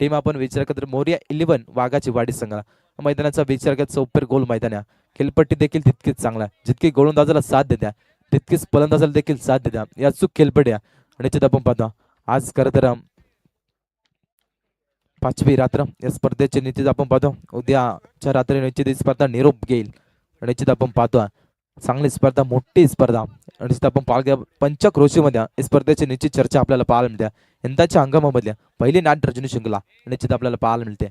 Team आपण विचार करतो मोरिया 11 वाघाची वाडी संघाला. मैदानाचा विचार करत सोपर गोल मैदान आहे. खेळपट्टी देखील तितकीच चांगला, जितकी गोलंदाजाला साथ देत्या तितकीच फलंदाजाला देखील साथ देत्या. या चूक खेळपट्टी आहे. निश्चित आपण पाहतो आज खरं तर 5वी रात्र या स्पर्धेचे निश्चित आपण पाहतो. उद्याच्या रात्री निश्चित ही स्पर्धा निरोप घेईल. निश्चित आपण पाहतो चांगली स्पर्धा, मोठी स्पर्धा. निश्चित आपण पाहूया पंचक्रोशीमध्ये या स्पर्धेची निश्चित चर्चा आपल्याला पाहायला मिळते. यंदाच्या हंगामामधल्या पहिली नाट्य रजनी शृंखला निश्चित आपल्याला पाहायला मिळते.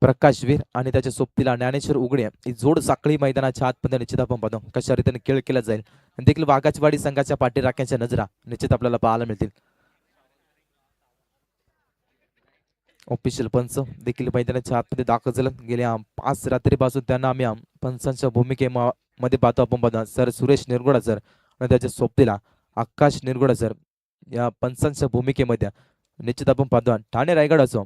प्रकाशवीर आणि त्याच्या सोबतीला ज्ञानेश्वर उघडे ही जोड साखळी मैदानाच्या आतमध्ये निश्चित आपण पाहतो कशा रीतीने खेळ केला जाईल. आणि देखील वाघाचवाडी संघाच्या पाठीराख्यांच्या नजरा निश्चित आपल्याला पाहायला मिळतील. ऑफिशियल पंच देखील मैदानाच्या आतमध्ये दाखल झालं. गेल्या 5 रात्रीपासून त्यांना आम्ही पंचांच्या भूमिकेमध्ये पाहतो. आपण पाहतो सर सुरेश निरगुडा सर आणि त्याच्या सोबतीला आकाश निरगुडा सर या पंचांच्या भूमिकेमध्ये निश्चित आपण पाहतो. ठाणे रायगड असो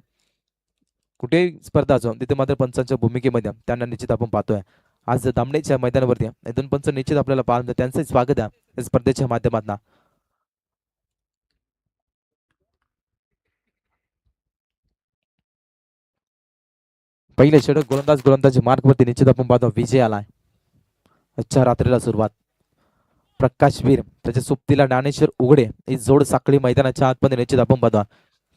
कुठेही स्पर्धा असो तिथे मात्र पंचांच्या भूमिकेमध्ये त्यांना निश्चित आपण पाहतोय. आज दामणेच्या मैदानावरती 2 पंच निश्चित आपल्याला पाहतो. त्यांचं स्वागत आहे या स्पर्धेच्या माध्यमातून. पहिले षटक गोलंदाजी मार्कवरती निश्चित आपण पाहतो विजय आलाय. अच्छा रात्रीला सुरुवात. प्रकाशवीर त्याच्या सोबतीला ज्ञानेश्वर उघडे ही जोड साखळी मैदानाच्या आतमध्ये निश्चित आपण पाहतो.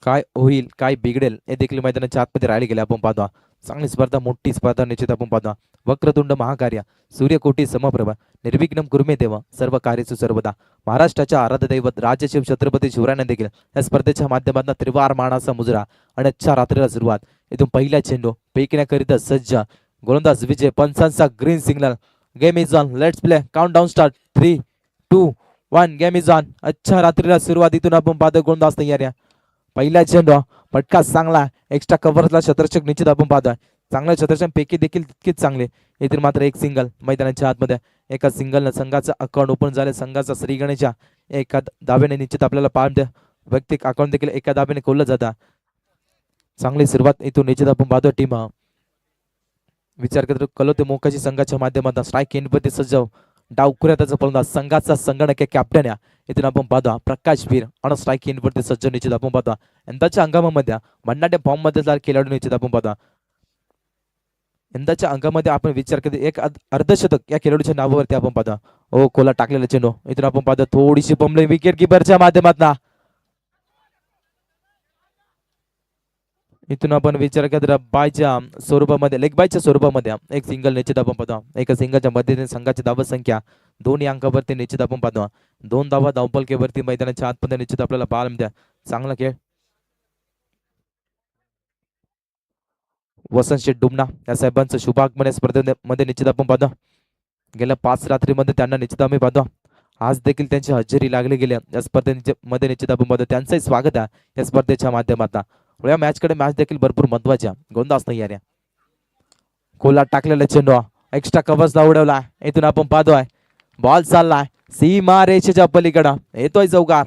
काय होईल काय बिघडेल हे देखील मैदानाच्या आतमध्ये राहिले गेले आपण पाहतो. चांगली स्पर्धा, मोठी स्पर्धा निश्चित आपण पाहतो. वक्रतुंड महाकार्य सूर्यकोटी समप्रभ निर्विघ्नम कुर्मे देव सर्व कार्यसु सर्वदा. महाराष्ट्राच्या आराध्य दैवत राजशिव छत्रपती शिवरायांना देखील या स्पर्धेच्या माध्यमातून त्रिवार मानाचा मुजरा आणि अच्छा रात्रीला सुरुवात. इथून पहिला चेंडू फेकण्याकरिता सज्ज गोलंदाज विजय. पंचांचा green signal. Game is on, let's play. Count down start. 3, 2, 1 game is on. अच्छा रात्रीला सुरुवात. इथून आपण पाहतो गोलंदाज तयार आहे. पहिला चेंडू फटका चांगला. एक्स्ट्रा कव्हरला शतरक्षक निश्चित आपण पाहतोय. चांगल्या शतरक्षक पैकी देखील तितकेच चांगले. येथील मात्र एक सिंगल मैदानाच्या आतमध्ये. एका सिंगलनं संघाचं अकाउंट ओपन झाले. संघाचा श्री गणेशा एका दाब्याने निश्चित आपल्याला पाहतो. वैयक्तिक अकाउंट देखील एका दाब्याने खोललं जातं. चांगली सुरुवात इथून निश्चित आपण पाहतो. टीम विचार करतो कलोते मोकाची संघाच्या माध्यमातून स्ट्राईक एंडवरती सज्ज डावखुऱ्या त्याचा फलंदाज संघाचा संगणक कॅप्टन या. इथून आपण पाहतो प्रकाशवीर आणि स्ट्राईक एंडवरती सज्ज निश्चित आपण पाहतो. यंदाच्या हंगामामध्ये भन्नाट्य फॉर्म मध्ये खेळाडू निश्चित आपण पाहतो. यंदाच्या अंकामध्ये आपण विचार करतो एक अर्धशतक या खेळाडूच्या नावावरती आपण पाहतो. ओ खोला टाकलेला चेंडू. इथून आपण पाहतो थोडीशी पंबली विकेट किपरच्या माध्यमातून. इथून आपण विचार करत बायच्या स्वरूपामध्ये लेग बायच्या स्वरूपामध्ये एक सिंगल निश्चित आपण पाहतो. एका सिंगलच्या मध्येने संघाची धाव संख्या 2 या अंकावरती निश्चित आपण पाहतो. 2 धावा धावपलकेवरती मैदानाच्या आतमध्ये निश्चित आपल्याला पाहायला मिळते. चांगला खेळ. वसंत शेठ डुमना या साहेबांचं शुभागमन स्पर्धेमध्ये निश्चित आपण पाहतो. गेल्या 5 रात्रीमध्ये त्यांना निश्चित आम्ही पाहतो. आज देखील त्यांची हजेरी लागली गेल्या या स्पर्धेमध्ये निश्चित आपण पाहतो. त्यांचंही स्वागत आहे या स्पर्धेच्या माध्यमातून. या मॅचकडे मॅच देखील भरपूर महत्वाच्या. गोलंदाज तयार आहे. खोला टाकलेला चेंडू एक्स्ट्रा कव्हर्सला उडवला. इथून आपण पाहतोय बॉल चाललाय सीमा रेषेच्या पलीकडे. येतोय चौकार.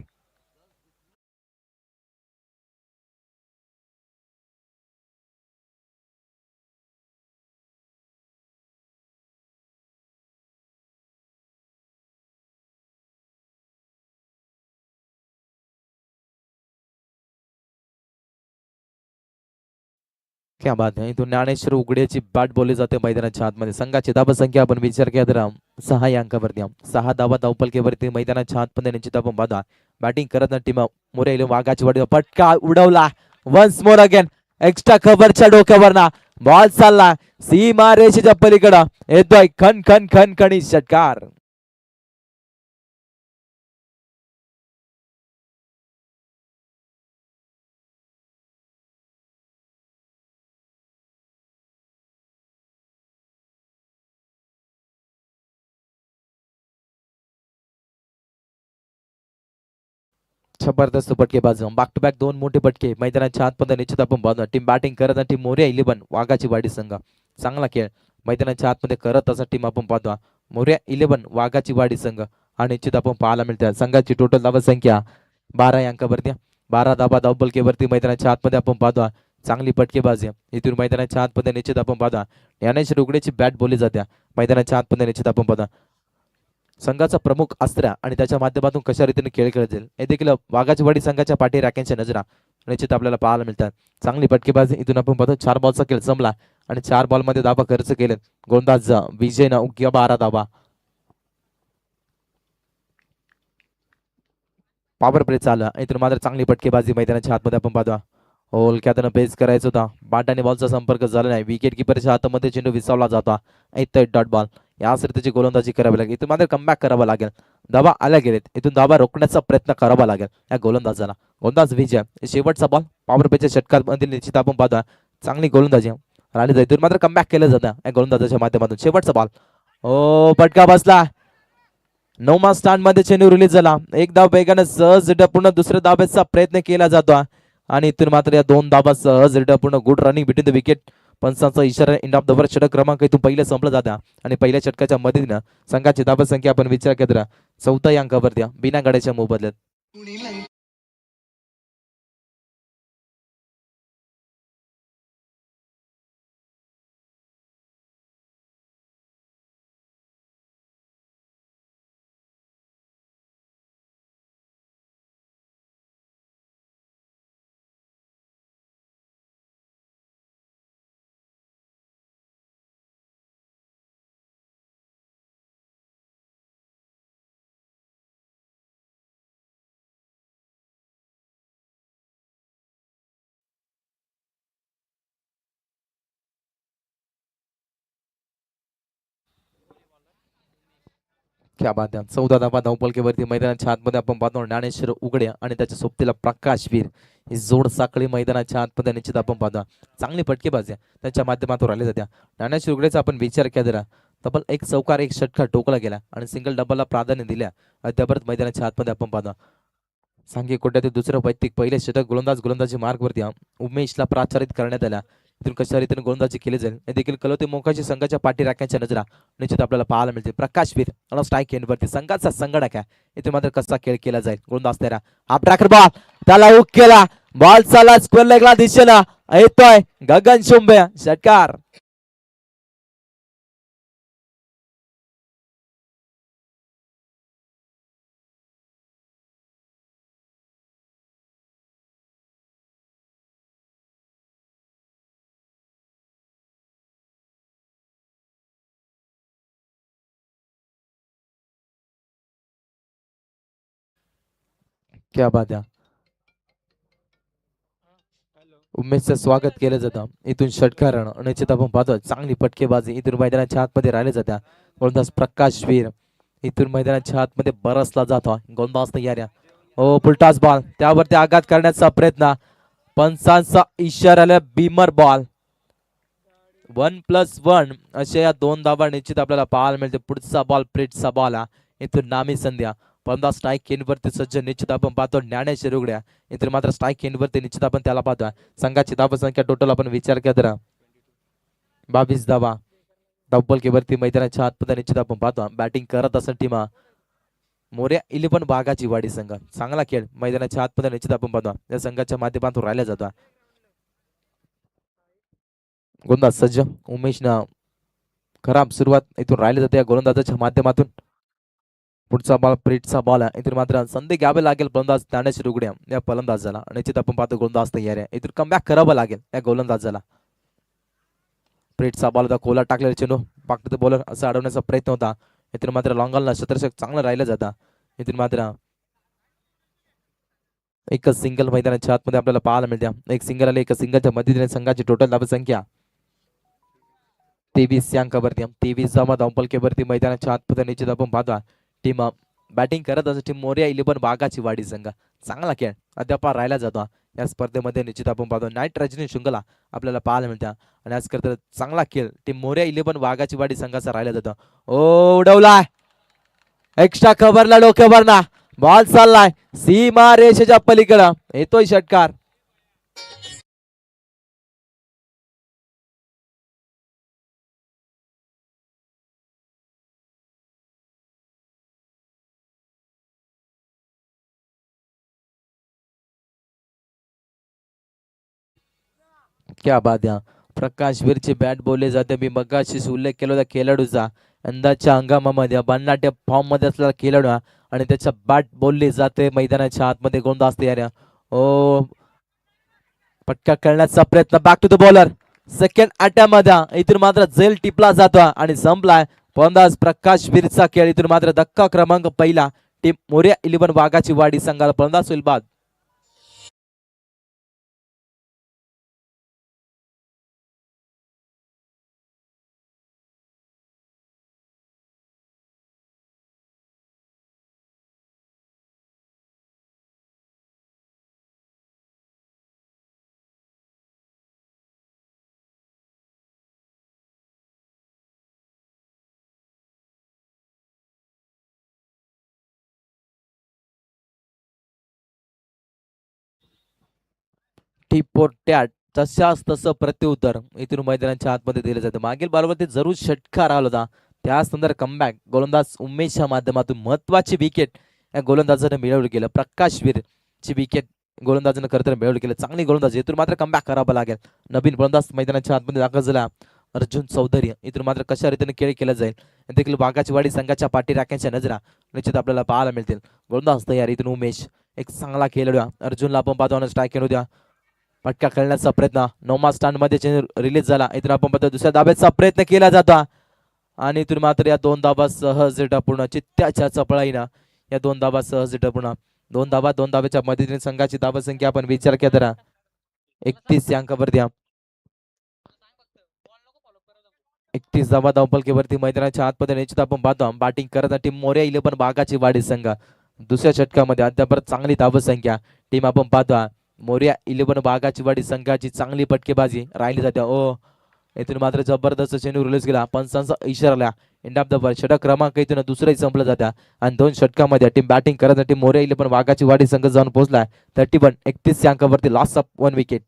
क्या बात आहे. इथून ज्ञानेश्वर उघड्याची बॅट बोलली जाते मैदानाच्या आतमध्ये. संघाची धावा संख्या आपण विचार केला तर 6 या अंकावरती. 6 धावा धावपलकेवरती मैदानाच्या आतमध्ये निश्चित आपण पाहता. बॅटिंग करत टीम मोरे वाघाची वाडी. पटका उडवला. वन्स मोर अगेन एक्स्ट्रा कव्हरच्या डोक्यावरना बॉल चालला सीमा रेषेच्या पलीकडे. येतोय खन खन खन खणी षटकार. जबरदस्त फटकेबाज. बॅक टू बॅक 2 मोठे फटके मैदानाच्या आतमध्ये निश्चित आपण पाहतो. टीम बॅटिंग करत टीम मोरिया 11 वाघाची वाडी संघ. चांगला खेळ मैदानाच्या आतमध्ये करत असा टीम आपण पाहतो. मोरिया 11 वाघाची वाडी संघ आणि निश्चित आपण पाहायला मिळते. संघाची टोटल धावा संख्या 12 या अंकावरती. 12 धावा धावपलकेवरती मैदानाच्या आतमध्ये आपण पाहतो. चांगली फटकेबाजी. इथून मैदानाच्या आतमध्ये निश्चित आपण पाहतो. ज्ञानेश्वर उघडेची बॅट बोलली जाते मैदानाच्या आतमध्ये निश्चित आपण पाहतो. संघाचा प्रमुख अस्त्र आणि त्याच्या माध्यमातून कशा रीतीने खेळ खेळत जाईल हे देखील वाघाची वाडी संघाच्या पाठी राख्यांच्या नजरा निश्चित आपल्याला पाहायला मिळतात. चांगली फटकेबाजी इथून आपण पाहतो. 4 बॉलचा खेळ संपला आणि 4 बॉलमध्ये धाबा खर्च केले. गोलंदाज विजयनं उग्या 12 धाबा. पॉवर प्ले चालला इथून मात्र चांगली फटकेबाजी मैदानाच्या हातमध्ये आपण पाहतो. होलक्या त्यानं पेस करायचा होता. बॅट आणि बॉलचा संपर्क झाला नाही. विकेट किपरच्या हातामध्ये चेंडू विसावला जातो. इथं डॉट बॉल. या त्याची गोलंदाजी करावी लागेल. इथून मात्र कमबॅक करावा लागेल. धाबा आल्या गेलेत. इथून धाबा रोखण्याचा प्रयत्न करावा लागेल या गोलंदाजाला. गोलंदाज विजय शेवटचा बॉल पॉवर प्लेच्या षटकामध्ये निश्चित आपण पाहतो. चांगली गोलंदाजी राहिली जाईल. इथून मात्र कमबॅक केलं जातं या गोलंदाजाच्या माध्यमातून. शेवटचा बॉल फटका बसला. 9मा स्टँड मध्ये चेंडू रिलीज झाला. एक धाव वेगाने सहज पूर्ण दुसऱ्या धाब्याचा प्रयत्न केला जातो आणि इथून मात्र या 2 धाबा सहज पूर्ण good running between the wicket. पंचांचा इशारा एंड ऑफ द ओव्हर. षटक क्रमांक इथून पहिलं संपलं जातं आणि पहिल्या षटकाच्या मदतीनं संघाची धाबा संख्या आपण विचार केला 4थ्या अंकावर द्या बिना गाड्याच्या मोबदल्यात. क्या बात आहे. 14 धाबा धावपलकेवरती मैदानाच्या आतमध्ये आपण पाहतो. ज्ञानेश्वर उघडे आणि त्याच्या सोबतीला प्रकाशवीर ही जोड साखळी मैदानाच्या आतमध्ये निश्चित आपण पाहतो. चांगली फटकेबाजी त्यांच्या माध्यमातून राहिली जाते. ज्ञानेश्वर उघडेचा आपण विचार केला तब्बल एक चौकार एक षटकार टोकला गेला आणि सिंगल डबलला प्राधान्य दिल्या. अद्यापर्यंत मैदानाच्या आतमध्ये आपण पाहतो. सांघिक कोट्यातील दुसरं वैयक्तिक पहिले षटक गोलंदाजी मार्गवरती उमेशला प्राचारित करण्यात आला. इथून कशा रीतीने गोलंदाजी केली जाईल हे देखील कळवते. मोकाशी संघाच्या पाठी राख्यांच्या नजरा निश्चित आपल्याला पाहायला मिळते. प्रकाशवीर स्ट्राईक एंडवरती संघाचा संगणक आहे. इथे मात्र कसा खेळ केला जाईल. गोलंदाज तेरा हाफ ट्रॅकर बॉल त्याला हुक केला. बॉल चाला स्क्वेअर लेगला दिशेला येतोय गगन शुंभे षटकार. क्या बात आहे. उमेशचं स्वागत केलं जातं. इथून षटकार निश्चित आपण पाहतो. चांगली फटकेबाजी इथून मैदानाच्या आतमध्ये राहिले जात्या. गोलंदाज प्रकाशवीर इथून मैदानाच्या आतमध्ये बरसला जातो. गोलंदाज तयार आहे. हो फुलटॉस बॉल त्यावरती आघात करण्याचा प्रयत्न. पंचांचा इशारा बीमर बॉल 1+1 अशा या 2 धावा निश्चित आपल्याला पाहायला मिळते. पुढचा बॉल प्लेटचा बॉल इथून नामी संध्या पंधा स्ट्राईक एंडवरती सज्ज निश्चित आपण पाहतो. ज्ञानेश्वर उघड्या इतर मात्र स्ट्राईक एंडवरती निश्चित आपण त्याला पाहतो. संघाची धावा संख्या टोटल आपण विचार केला तर 22 धावा धावपलकेवरती मैदानाच्या आतमध्ये निश्चित आपण पाहतो. बॅटिंग करत असं टीम मोर्या 11 बागाची वाडी संघ. चांगला खेळ मैदानाच्या आतमध्ये निश्चित आपण पाहतो. या संघाच्या माध्यमातून राहिला जातो. गोलंदाज सज्ज उमेशनं खराब सुरुवात इथून राहिली जाते. या गोलंदाजाच्या माध्यमातून पुढचा बॉल प्रीटचा बॉल आहे. इथून मात्र संधी घ्यावे लागेल गोलंदाज ज्ञानेश्वर उघडे या फलंदाजाला. निश्चित आपण पाहतो गोलंदाज तयार आहे. इथून कमबॅक करावं लागेल या गोलंदाजाला. प्रीटचा बॉल होता कोला टाकलेला चेंडू पाकते बॉलर असं अडवण्याचा प्रयत्न होता. इथून मात्र लॉंगॉनला शतरक्षक चांगलं राहिलं जातं. इथून मात्र एकच सिंगल मैदानाच्या आतमध्ये आपल्याला पाहायला मिळते. एक सिंगल आले. एका सिंगलच्या मदतीने संघाची टोटल धावसंख्या 23 या अंकावरती. 23 धावा धावपलकेवरती मैदानाच्या आतमध्ये निश्चित आपण पाहतो. टीम बॅटिंग करत असं टीम मोर्या 11 बागाची वाडी संघ. चांगला खेळ अद्याप राहिला जातो. या स्पर्धेमध्ये निश्चित आपण पाहतो. नाईट रजनी शृंखला आपल्याला पाहायला मिळते आणि आज करता चांगला खेळ टीम मोर्या 11 बागाची वाडी संघाचा राहिला जातो. ओ उडवलाय एक्स्ट्रा कव्हरला डोक्यावर ना बॉल चाललाय सीमा रेषेच्या पलीकडं येतोय षटकार. क्या बात आहे. प्रकाश वीरची बॅट बोलली जाते. मी मगाशीच उल्लेख केला होता खेळाडूचा, अंदाजच्या हंगामामध्ये भन्नाट्य फॉर्म मध्ये असलेला खेळाडू आणि त्याच्या बॅट बोलली जाते मैदानाच्या आतमध्ये गोंधळ असते यार. ओ पटका करण्याचा प्रयत्न, back to the bowler, second attempt मध्ये इथून मात्र झेल टिपला जातो आणि संपलाय फलंदाज प्रकाश वीरचा खेळ. इथून मात्र धक्का क्रमांक पहिला टीम मोरया 11 वाघाची वाडी संघाला फलंदाज होईल बाद. टिपोट्याट तशाच तसं प्रत्युत्तर इथून मैदानाच्या आतमध्ये दिलं जातं. मागील बॉलवरती जरूर षटकार आला होता, त्याच नंतर कमबॅक गोलंदाज उमेशच्या माध्यमातून महत्वाची विकेट या गोलंदाजाने मिळवली गेलं. प्रकाश वीर ची विकेट गोलंदाजानं खरं मिळवली गेलं. चांगली गोलंदाज, इथून मात्र कमबॅक करावं लागेल. नवीन गोलंदाज मैदानाच्या आतमध्ये दाखल झाला अर्जुन चौधरी. इथून मात्र कशा रीतीने खेळ केला जाईल देखील वाघाची वाडी संघाच्या पाठी राख्यांच्या नजरा निश्चित आपल्याला पाहायला मिळतील. गोलंदाज तयार इथून उमेश, एक चांगला खेळाडू अर्जुनला आपण पाहतो स्ट्राईक केलं होत्या. फटका खेळण्याचा प्रयत्न, नोमा स्टँड मध्ये रिलीज झाला. इथून आपण पाहतो दुसऱ्या दाब्याचा प्रयत्न केला जातो आणि इथून मात्र या 2 धाबा सहज टपून चित्त्याच्या चपळाईनं या 2 धाबा सहज टपून 2 धाब्याच्या मदतीने संघाची धाबा संख्या आपण विचार केला तर 31 अंकावरती 31 धाबा धावपलकीवरती मैदानाच्या आतमध्ये निश्चित आपण पाहतो बॅटिंग करत टीम मोरया 11 बागाची वाडी संघ. दुसऱ्या षटकामध्ये अद्याप चांगली धाव संख्या टीम आपण पाहतो मोरया 11 बागाची वाडी संघाची चांगली फटकेबाजी राहिली जाते. ओ इथून मात्र जबरदस्त चेंडू रिलीज केला, पंचांचा इशारा एंड ऑफ द बॉल. षटक क्रमांक इथून दुसराही संपलं जातं आणि 2 षटकामध्ये टीम बॅटिंग करत टीम मोरया 11 बागाची वाडी संघ जाऊन पोहोचलाय 31 अंकावरती, लॉस ऑफ 1 विकेट.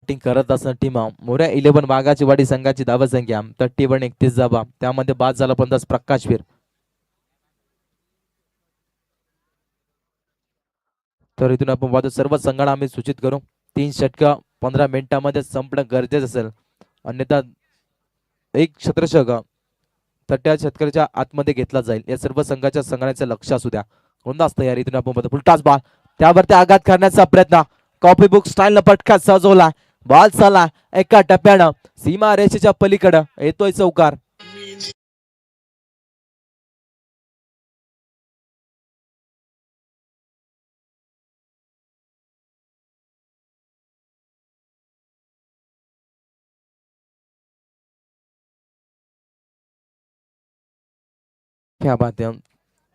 बॅटिंग करत असताना टीम मोरया 11 बागाची वाडी संघाची धावा संख्या 31 धावा, त्यामध्ये बाद झाला फलंदाज प्रकाश वीर. तर इथून आपण पाहतो सर्व संघांना आम्ही सूचित करू 3 षटक 15 मिनिटांमध्ये संपणं गरजेचं असेल, अन्यथा एक क्षेत्ररक्षक तट्या शेतकऱ्याच्या आतमध्ये घेतला जाईल. या सर्व संघाच्या संघाचं लक्ष असू द्या. गोंदास तयार, इथून आपण पाहतो फुलटास बॉल, त्यावरती आघात करण्याचा प्रयत्न, कॉपी बुक स्टाईल पटका सजवला, बॉल चालला एका टप्प्यानं सीमा रेषेच्या पलीकडे येतोय चौकार. क्या बात आहे.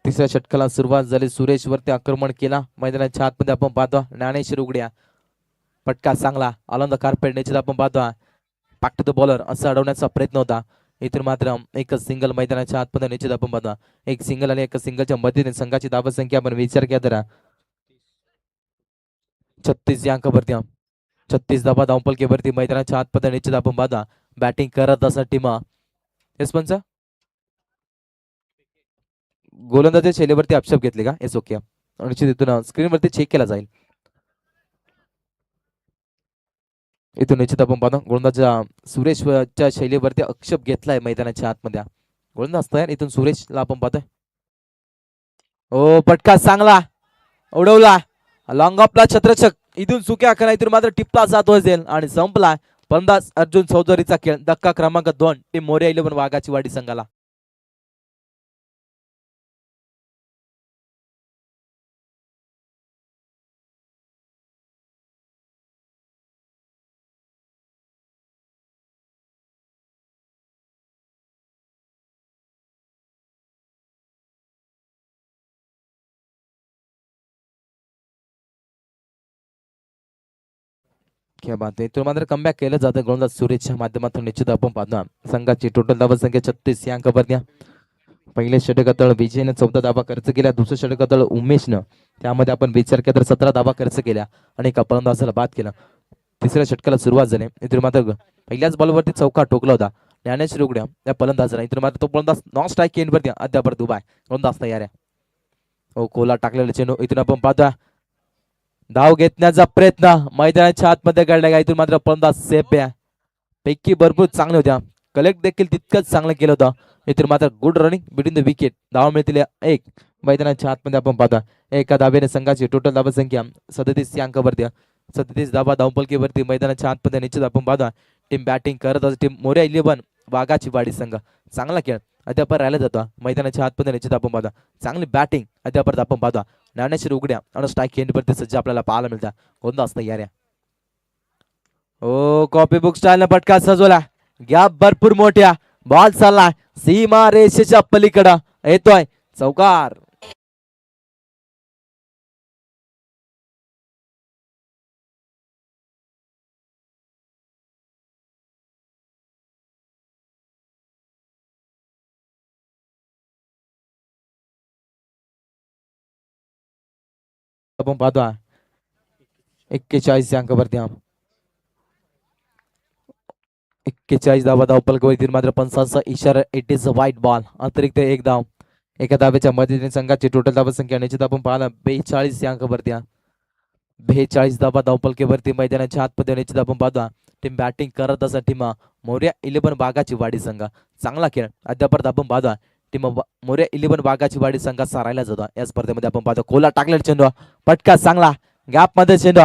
तिसऱ्या षटकाला सुरुवात झाली. सुरेश वरती आक्रमण केला मैदानाच्या आतमध्ये आपण पाहतो ज्ञानेश्वर उघड्या, पटका चांगला आनंद कार्पेट निश्चित आपण पाहतो बॅक टू द बॉलर असं अडवण्याचा प्रयत्न होता. इथून मात्र एकच सिंगल मैदानाच्या आतमध्ये निश्चित आपण पाहतो एक सिंगल आणि एक सिंगलच्या मदतीने संघाची धावा संख्या आपण विचार केला तर 36 या अंकावरती 36 धावा धावपलकीवरती मैदानाच्या आतमध्ये निश्चित आपण पाहतो बॅटिंग करत असं टीम येस पंच गोलंदाजच्या शैलीवरती आक्षेप घेतले का? येस ओके, निश्चित इथून स्क्रीनवरती चेक केला जाईल. इथून निश्चित आपण पाहतो गोलंदाजच्या सुरेशच्या शैलीवरती आक्षेप घेतलाय मैदानाच्या आतमध्ये. गोलंदाज तयार, इथून सुरेशला आपण पाहतोय. ओ पटका चांगला उडवला, लॉंग ऑफला छत्रछक, इथून सुक्या आखा इथून मात्र टिपला जात असेल आणि संपला फलंदाज अर्जुन चौधरीचा खेळ. धक्का क्रमांक 2 टीम मोरया 11 वाघाची वाडी संघाला. क्या बात आहे. इथून मात्र कमबॅक केलं जातं गोलंदाज सुरेशच्या माध्यमातून. निश्चित आपण पाहतो संघाची टोटल धावा संख्या 36 या अंकावरती. पहिले षटकातळ विजयनं 14 धावा खर्च केल्या. दुसरं षटकातळ उमेशनं, त्यामध्ये आपण विचार केला तर 17 धावा खर्च केल्या आणि एका फलंदाजाला बाद केलं. तिसऱ्या षटकाला सुरुवात झाली. इथून मात्र पहिल्याच बॉलवरती चौका ठोकला होता ज्ञानेश्वर उघड्या त्या फलंदाजाला. इथून मात्र तो फलंदाज नॉन स्ट्राईक एंडवरती अद्याप उभा आहे. गोलंदाज तयार आहे. कोला टाकलेला चेंडू इथून आपण पाहतोय. धाव घेतण्याचा प्रयत्न मैदानाच्या आतमध्ये घडला का. इथून मात्र फलंदाज सेफ आहे. पैकी भरपूर चांगल्या होत्या. कलेक्ट देखील तितकंच चांगलं केलं होतं. इथून मात्र good running between the wicket. धावा मिळतील एक. मैदानाच्या आतमध्ये आपण पाहता एका धाब्याने संघाची टोटल धावा संख्या 37 या अंकावरती. 37 धावा धावपलकीवरती मैदानाच्या आतमध्ये. निश्चित आपण पाहता टीम बॅटिंग करत असते. टीम मोर्या 11 वाघाची वाडी संघ. चांगला खेळ अद्याप राहिला जातो मैदानाच्या आतमध्ये. निश्चित आपण पाहता चांगली बॅटिंग अद्याप आपण पाहता. ज्ञानेश्वर उघड्या आणि स्ट्राईक एंडवरती सज्ज आपल्याला पाहायला मिळतात. गोलंदाज तयार आहे. ओ कॉपी बुक स्टाईल न फटका सजवला. गॅप भरपूर मोठ्या. बॉल चालला सीमा रेषेच्या पलीकडं येतोय चौकार. आपण पाहतो 41 या अंकावरती. 41 धावा धावपलकीवरती मात्र 55 इशारा. It is a white ball. अतिरिक्त एक धाव. एका धावेच्या मदतीने संघाची टोटल धावा संख्या निश्चित आपण पाहला 42 या अंकावरती. 42 धावा धावपलकीवरती मैदानाच्या आतमध्ये. निश्चित आपण पाहतो टीम बॅटिंग करत असा टीम मोर्या 11 बागाची वाडी संघ. चांगला खेळ अद्याप आपण पाहतो टीम मोर्या 11 बागाची वाडी संघ सारायला जातो या स्पर्धेमध्ये. आपण पाहतो कोला टाकलेला चेंडू पटका चांगला गॅप मध्ये चेंडू.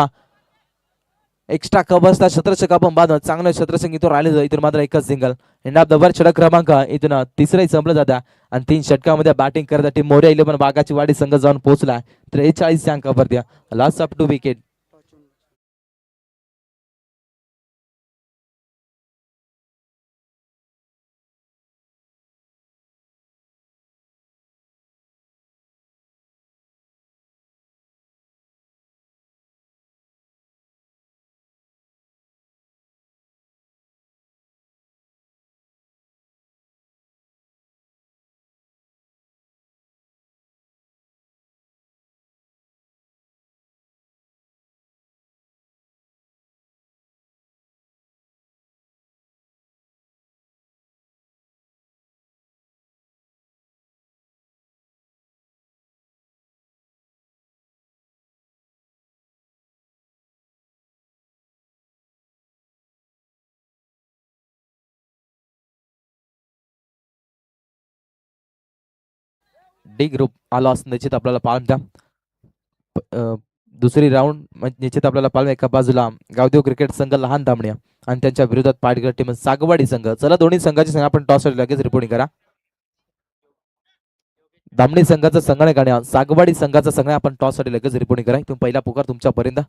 एक्स्ट्रा कव्हर्सचा शतरक्षक आपण बांधून चांगलं शतरक्षक इथून राहिले. इथून मात्र एकच single. End of the over षटक क्रमांक इथून तिसरंही संपलं जातं आणि 3 षटकामध्ये बॅटिंग करत टीम मोर्या 11 बागाची वाडी संघ जाऊन पोहोचला 43 अंकावरती. Last up to wicket. D group आला असं निश्चित आपल्याला पाहायला. दुसरी राऊंड निश्चित आपल्याला पाहायला. एका बाजूला गावदेव क्रिकेट संघ लहान दामण्या आणि त्यांच्या विरोधात पाडगर टीम सागवाडी संघ. चला दोन्ही संघाची संघ आपण टॉस लगेच रिपोर्टिंग करा. दामणी संघाचा संघाने गाण्या सागवाडी संघाचा संघ आपण टॉस साठी लगेच रिपोर्टिंग करा. तुम्ही पहिला पुकार तुमच्यापर्यंत.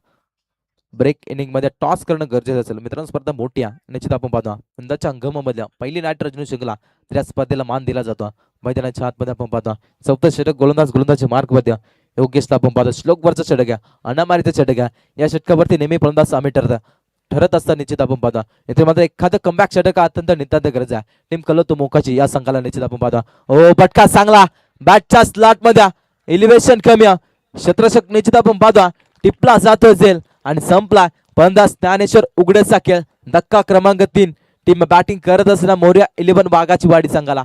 ब्रेक इनिंग मध्ये टॉस करणं गरजेचं असेल मित्रांनो. स्पर्धा मोठी आहे निश्चित आपण पाहतो. यंदाच्या अंगममधल्या पहिली नाईट रजनी शिंगला तर या स्पर्धेला मान दिला जातो. मैदानाच्या आतमध्ये आपण पाहतो 14 षटक गोलंदाज मार्क मध्ये योगेशला आपण पाहतो. श्लोक वरचा षटक आहे. अनामारीचा षटक आहे. या षटकावरती नेहमी फलंदाज सामील ठरत असता निश्चित आपण पाहतो. इथे मात्र एखादं कमबॅक षटक अत्यंत नितांत गरज आहे. टीम कलतो मोकाची या संघाला निश्चित आपण पाहतो. ओ फटका चांगला बॅटच्या स्लॉट मध्ये. एलिव्हेशन कमी. शत्रक्षक निश्चित आपण पाहतो टिपला जातो जेल आणि संपला. फलंदाज ज्ञानेश्वर उघडेचा खेळ. धक्का क्रमांक 3. टीम बॅटिंग करत असताना मोर्या 11 बागाची वाडी संघाला.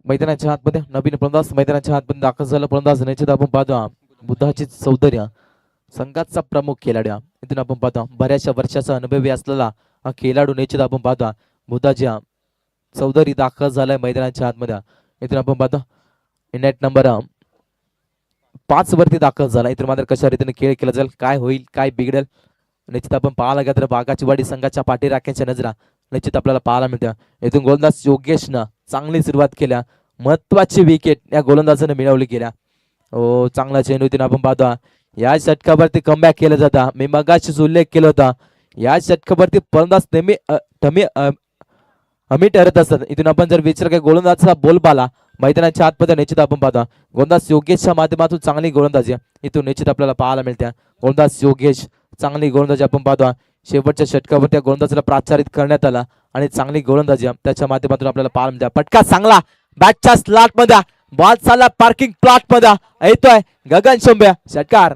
मैदानाच्या आतमध्ये नवीन फलंदाज मैदानाच्या आतमध्ये दाखल झाला. फलंदाज निश्चित आपण पाहतो बुद्धाची सौंदर्य संघाचा प्रमुख खेळाडू. इथून आपण पाहतो बऱ्याचशा वर्षाचा अनुभवी असलेला हा खेळाडू निश्चित आपण पाहतो बुद्धाच्या चौधरी दाखल झालाय मैदानाच्या आतमध्ये. इथून आपण पाहतो नेट नंबर 5 वरती दाखल झाला. इतर मात्र कशा रीतीने खेळ केला जाईल, काय होईल, काय बिघडेल, निश्चित आपण पाहायला गेलं तर बागाची वाडी संघाच्या पाठी राख्याच्या नजरा निश्चित आपल्याला पाहायला मिळत्या. इथून गोलंदाज योगेशनं चांगली सुरुवात केल्या. महत्वाची विकेट या गोलंदाजाने मिळवली गेल्या. चांगला चेंडू इथून आपण पाहतो. या षटकावरती कमबॅक केलं जातं. मी मगाशीच उल्लेख केला होता, या षटकावरती फलंदाज नेहमी हमी ठरत असतात. इथून आपण जर विचार केला गोलंदाजचा बोलबाला मैदानाच्या आतमध्ये निश्चित आपण पाहतो. गोलंदाज योगेशच्या माध्यमातून चांगली गोलंदाजी इथून निश्चित आपल्याला पाहायला मिळते. गोलंदाज योगेश चांगली गोलंदाजी आपण पाहतो. शेवटच्या षटकावर त्या गोलंदाजीला प्राचारित करण्यात आला आणि चांगली गोलंदाजी त्याच्या माध्यमातून आपल्याला पाहायला मिळते. पटका चांगला बॅटच्या स्लॉट मध्ये, बॉल चालला पार्किंग प्लॉट मध्ये, येतोय गगन शंभ्या षटकार.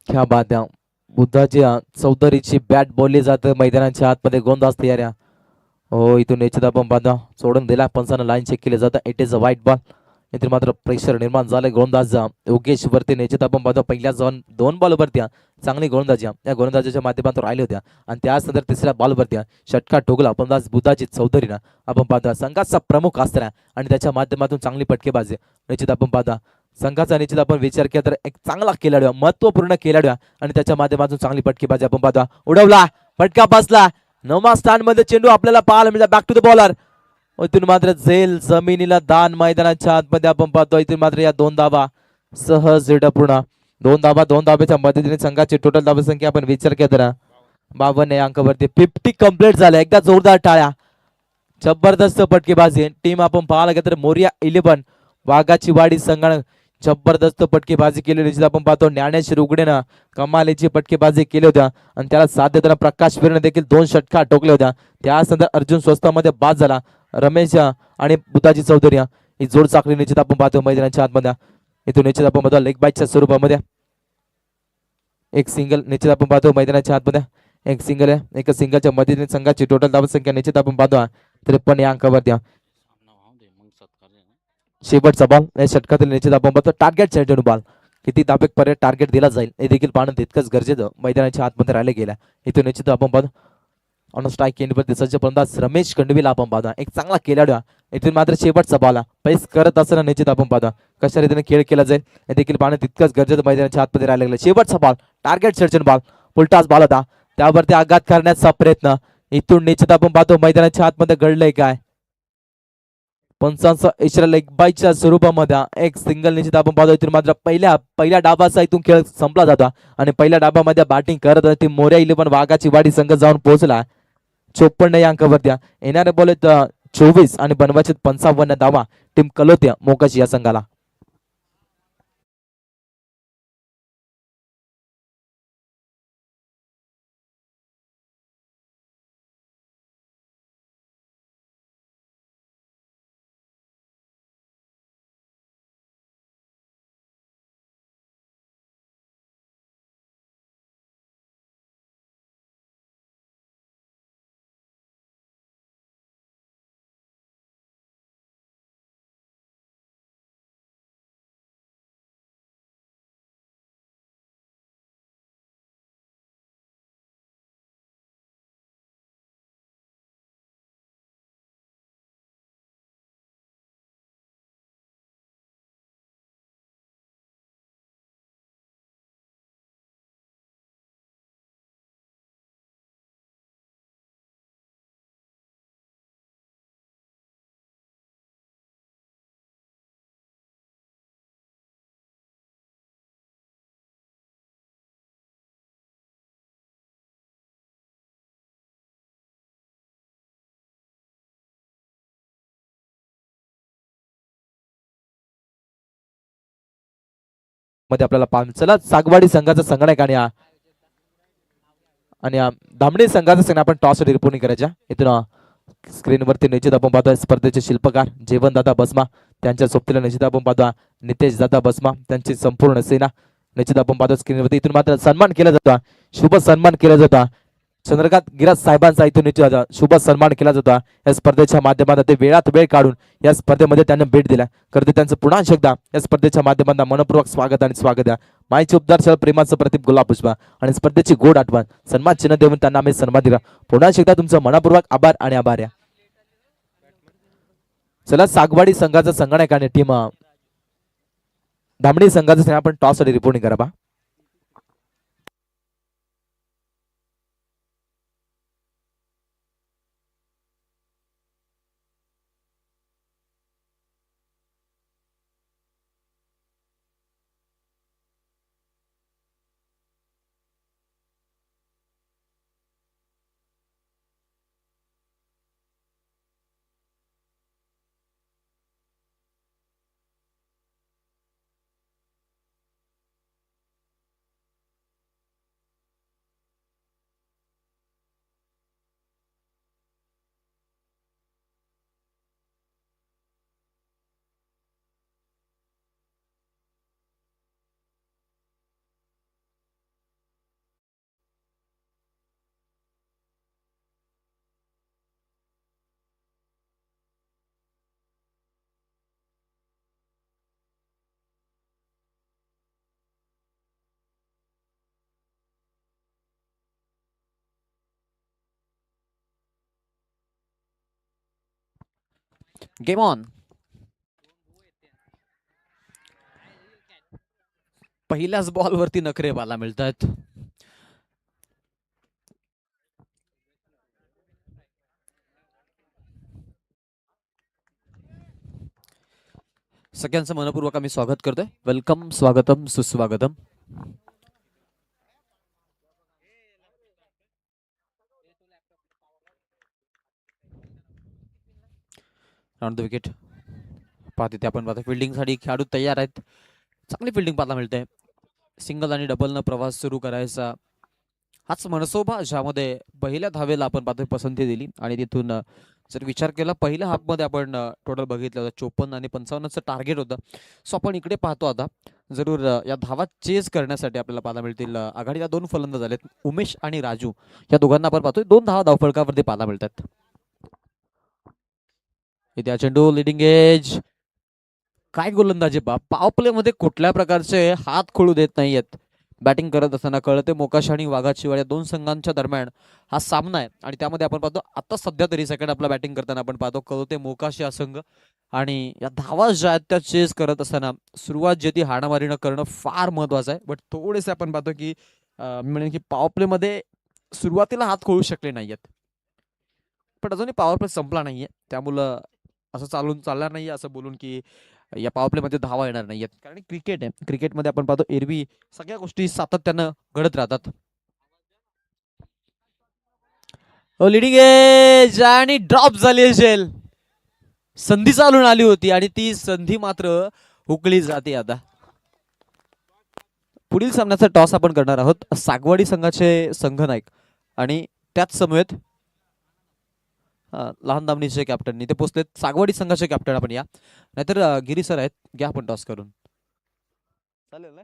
क्या बात आहे. बुद्धाची चौधरीची बॅट बोलली जाते मैदानाच्या आतमध्ये. गोलंदाज तयार आहे. इथून निश्चित आपण पाहतो सोडून दिला. पंचानं लाईन चेक केले जातं. It is a white ball. इथे मात्र प्रेशर निर्माण झालंय गोलंदाज योगेश वरती. निश्चित आपण पाहतो पहिल्या 2 बॉल वरती चांगली गोलंदाजी या गोलंदाजीच्या माध्यमातून राहिली होत्या आणि त्यानंतर तिसऱ्या बॉल वरती षटकार ठोकला गोलंदाज बुद्धाजी चौधरीनं. आपण पाहतो संघाचा प्रमुख अस्त्र आणि त्याच्या माध्यमातून चांगली फटकेबाजी निश्चित आपण पाहतो. संघाचा निश्चित आपण विचार केला तर एक चांगला खेळाडू, महत्वपूर्ण खेळाडू आणि त्याच्या माध्यमातून चांगली फटकेबाजी आपण पाहतो. उडवला, फटका बसला. 9वा स्थानमध्ये चेंडू आपल्याला पाहायला मिळतो. Back to the bowler. इथून मात्र झेल जमिनीला दान मैदानाच्या आतमध्ये आपण पाहतो. इथून मात्र या 2 धावा सहज पूर्ण 2 धाब्याच्या मदतीने संघाची टोटल धावा संख्या आपण विचार केला तर 52 अंकावरती 50 कंप्लीट झाले. एकदा जोरदार टाळ्या. जबरदस्त फटकेबाजी टीम आपण पाहायला गेलं तर मोरिया 11 वाघाची वाडी संघानं जबरदस्त फटकेबाजी केली. आपण पाहतो ज्ञानेश्वर उघडेनं कमालीची फटकेबाजी केली होत्या आणि त्याला साथ देताना प्रकाश वीरने देखील 2 षटकार ठोकले होत्या. त्यानंतर अर्जुन स्वस्तामध्ये बाद झाला. रमेश आणि बुद्धाजी चौधरी ही जोड चाकली निश्चित आपण पाहतो मैदानाच्या आतमध्ये. इथून निश्चित आपण पाहतो लेग बाईटच्या स्वरूपामध्ये एक सिंगल निश्चित आपण पाहतो मैदानाच्या आतमध्ये. एक सिंगल आहे. एक सिंगलच्या मदतीने संघाची टोटल धाव संख्या निश्चित आपण पाहतो 53 या अंकावरती. शेवटचा बॉल या षटकातील निश्चित आपण पाहतो टार्गेट सेट बॉल. किती धाबेक पर्यंत टार्गेट दिला जाईल हे देखील पाहणं तितकंच गरजेचं मैदानाच्या आतमध्ये राहिले गेला. इथून निश्चित आपण पाहतो ऑन स्ट्राईक केंद्रवरती सज्ज फलंदाज रमेश खंडवीला आपण पाहतो. एक चांगला खेळाडू. इथून मात्र शेवटचा बॉल पैस करत असताना निश्चित आपण पाहतो कशा रीतीने खेळ केला जाईल हे देखील पाहणं तितकंच गरजेचं मैदानाच्या आतमध्ये राहिलं गेलं. शेवटचा बॉल टार्गेट सर्जन बॉल, उलटाच बॉल होता, त्यावरती आघात करण्याचा प्रयत्न. इथून निश्चित आपण पाहतो मैदानाच्या आतमध्ये घडलंय काय. पंचांचा इशारा लेग बाईच्या स्वरूपामध्ये एक सिंगल निश्चित आपण पाहतो. इथून मात्र पहिल्या डाबाचा इथून खेळ संपला जातो आणि पहिल्या डाबामध्ये बॅटिंग करत होती मोर्या 11 वाघाची वाडी संघ जाऊन पोहोचला 54 या अंकावरती. येणारे बॉल 24 आणि बनवायचे 55 धावा टीम कलोत्या मोकाशी या संघाला. मध्ये आपल्याला पाहून चला सागवाडी संघाचा संगणक आणि धामणी संघाचा संघ आपण टॉस रिपोर्टिंग करायच्या. इथून स्क्रीनवरती निश्चित आपण पाहतोय स्पर्धेचे शिल्पकार जेवण दादा बसमा त्यांच्या सोबतीला निश्चित आपण पाहतो नितेश दादा बसमा त्यांची संपूर्ण सेना निश्चित आपण पाहतो स्क्रीनवरती इथून मात्र सन्मान केला जातो, शुभ सन्मान केला जातो. चंद्रकांत गिराज साहेबांचा इथून निश्चित शुभ सन्मान केला जातो. या स्पर्धेच्या माध्यमातून ते वेळात वेळ काढून या स्पर्धेमध्ये त्यांना भेट दिला करते. त्यांचं पुन्हा एकदा या स्पर्धेच्या माध्यमातून मनपूर्वक स्वागत आणि स्वागत द्या. माईचे उपचार प्रेमाचं प्रतीक गुलाब पुष्पा आणि स्पर्धेची गोड आठवण सन्मान चिन्ह देऊन त्यांना आम्ही सन्मान दिला. पुन्हा एकदा तुमचं मनपूर्वक आभार आणि आभार या. चला सागवाडी संघाचा संगणक आणि टीम धामणी संघाचं आपण टॉस साठी रिपोर्टिंग करा बा. Game on. पहिल्याच बॉलवरती नखरे पाहायला मिळतात. सगळ्यांचं मनपूर्वक आम्ही स्वागत करतोय. वेलकम, स्वागतम, सुस्वागतम. राऊंड द विकेट पाहते ते आपण पाहतो. फिल्डिंगसाठी खेळाडू तयार आहेत. चांगली फिल्डिंग पाहायला मिळते. सिंगल आणि डबलनं प्रवास सुरू करायचा हाच मनसोबा, ज्यामध्ये पहिल्या धावेला आपण पाहतोय पसंती दिली आणि तिथून जर विचार केला पहिल्या हाफमध्ये आपण टोटल बघितलं होतं 54 आणि 55चं टार्गेट होतं. सो आपण इकडे पाहतो आता जरूर या धावा चेस करण्यासाठी आपल्याला पाहायला मिळतील. आघाडीला 2 फलंदाज झालेत, उमेश आणि राजू. या दोघांना आपण पाहतोय 2 धावा धावफलकावरती पाहायला मिळतात. इथे चेंडू लिडिंग एज. काय गोलंदाजी बा, पॉवर प्ले मध्ये कुठल्या प्रकारचे हात खोलू देत नाहीयेत. बॅटिंग करत असताना कळते मोकाशी आणि वाघाशिवाळ या 2 संघांच्या दरम्यान हा सामना आहे आणि त्यामध्ये आपण पाहतो आता सध्या तरी सेकंड आपला बॅटिंग करताना आपण पाहतो कळते मोकाशी हा संघ आणि या धावा ज्या आहेत त्या चेस करत असताना सुरुवात जे ती हाणामारीनं करणं फार महत्वाचं आहे. बट थोडेसे आपण पाहतो की म्हणजे की पॉवर प्ले मध्ये सुरुवातीला हात खोलू शकले नाहीयेत. पण अजूनही पॉवर प्ले संपला नाहीये, त्यामुळं असं चालून चालणार नाहीये असं बोलून की या पॉवर प्ले मध्ये धावा येणार नाहीयेत. कारण क्रिकेट आहे, क्रिकेटमध्ये आपण पाहतो एरवी सगळ्या गोष्टी सातत्यानं घडत राहतात. लिडिंग एज आणि ड्रॉप झाली असेल. संधी चालून आली होती आणि ती संधी मात्र हुकली जाते. आता पुढील सामन्याचा टॉस आपण करणार आहोत. सागवाडी संघाचे संघनायक आणि त्याच समवेत लहान दामणीचे कॅप्टन ते पोचलेत. सागवाडी संघाचे कॅप्टन आपण या, नाहीतर गिरी सर आहेत, घ्या आपण टॉस करून. चालेल ना.